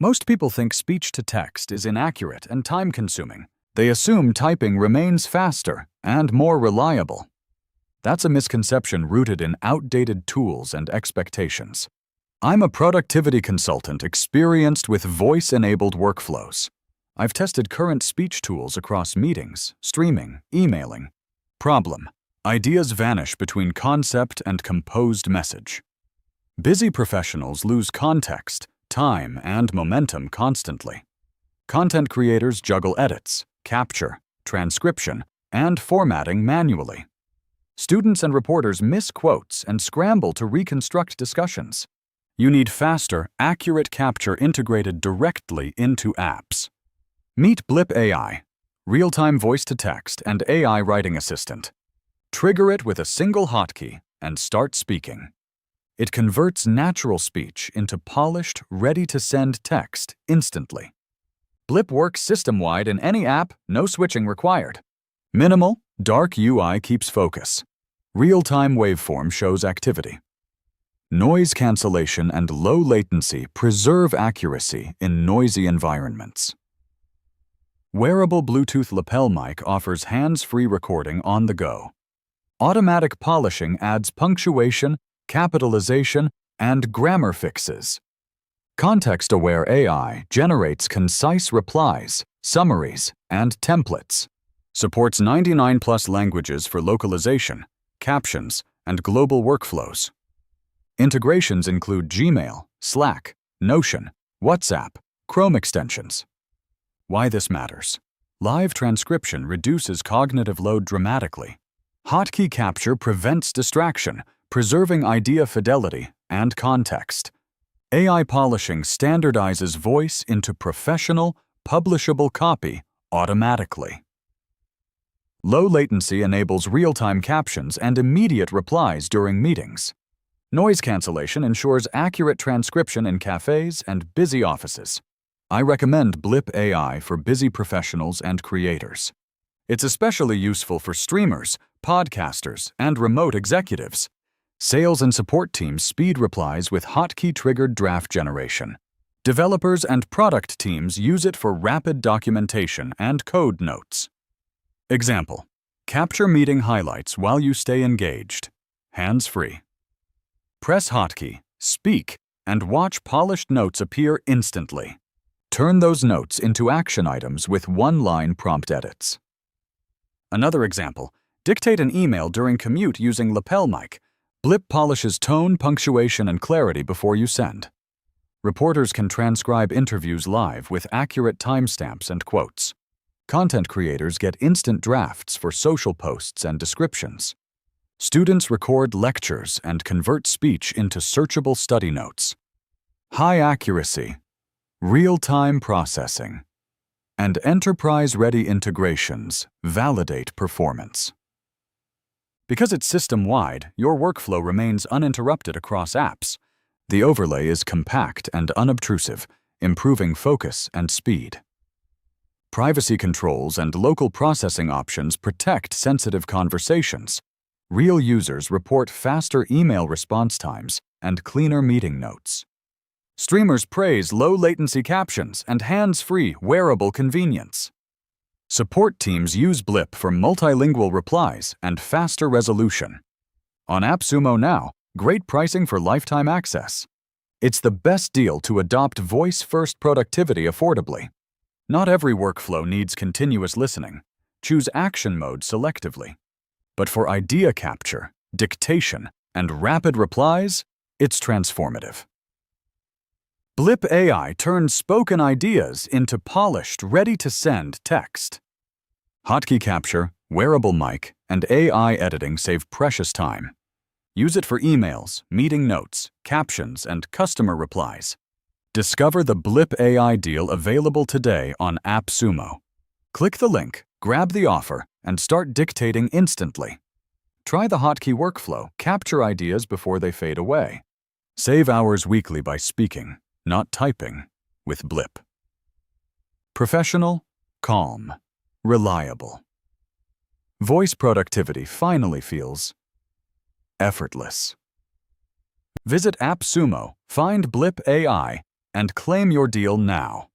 Most people think speech-to-text is inaccurate and time-consuming. They assume typing remains faster and more reliable. That's a misconception rooted in outdated tools and expectations. I'm a productivity consultant experienced with voice-enabled workflows. I've tested current speech tools across meetings, streaming, emailing. Problem: ideas vanish between concept and composed message. Busy professionals lose context, time, and momentum constantly. Content creators juggle edits, capture, transcription, and formatting manually. Students and reporters miss quotes and scramble to reconstruct discussions. You need faster, accurate capture integrated directly into apps. Meet Blip AI, real-time voice-to-text and AI writing assistant. Trigger it with a single hotkey and start speaking. It converts natural speech into polished, ready-to-send text instantly. Blip works system-wide in any app, no switching required. Minimal, dark UI keeps focus. Real-time waveform shows activity. Noise cancellation and low latency preserve accuracy in noisy environments. Wearable Bluetooth lapel mic offers hands-free recording on the go. Automatic polishing adds punctuation, capitalization, and grammar fixes. Context-aware AI generates concise replies, summaries, and templates. Supports 99+ languages for localization, captions, and global workflows. Integrations include Gmail, Slack, Notion, WhatsApp, Chrome extensions. Why this matters: live transcription reduces cognitive load dramatically. Hotkey capture prevents distraction, preserving idea fidelity and context. AI polishing standardizes voice into professional, publishable copy automatically. Low latency enables real-time captions and immediate replies during meetings. Noise cancellation ensures accurate transcription in cafes and busy offices. I recommend Blip AI for busy professionals and creators. It's especially useful for streamers, podcasters, and remote executives. Sales and support teams speed replies with hotkey-triggered draft generation. Developers and product teams use it for rapid documentation and code notes. Example: capture meeting highlights while you stay engaged. Hands-free. Press hotkey, speak, and watch polished notes appear instantly. Turn those notes into action items with one-line prompt edits. Another example: dictate an email during commute using lapel mic. Blip polishes tone, punctuation, and clarity before you send. Reporters can transcribe interviews live with accurate timestamps and quotes. Content creators get instant drafts for social posts and descriptions. Students record lectures and convert speech into searchable study notes. High accuracy, real-time processing, and enterprise-ready integrations validate performance. Because it's system-wide, your workflow remains uninterrupted across apps. The overlay is compact and unobtrusive, improving focus and speed. Privacy controls and local processing options protect sensitive conversations. Real users report faster email response times and cleaner meeting notes. Streamers praise low-latency captions and hands-free, wearable convenience. Support teams use Blip for multilingual replies and faster resolution. On AppSumo now, great pricing for lifetime access. It's the best deal to adopt voice-first productivity affordably. Not every workflow needs continuous listening. Choose action mode selectively. But for idea capture, dictation, and rapid replies, it's transformative. Blip AI turns spoken ideas into polished, ready-to-send text. Hotkey capture, wearable mic, and AI editing save precious time. Use it for emails, meeting notes, captions, and customer replies. Discover the Blip AI deal available today on AppSumo. Click the link, grab the offer, and start dictating instantly. Try the hotkey workflow, capture ideas before they fade away. Save hours weekly by speaking, not typing, with Blip. Professional, calm, reliable. Voice productivity finally feels effortless. Visit AppSumo, find Blip AI, and claim your deal now.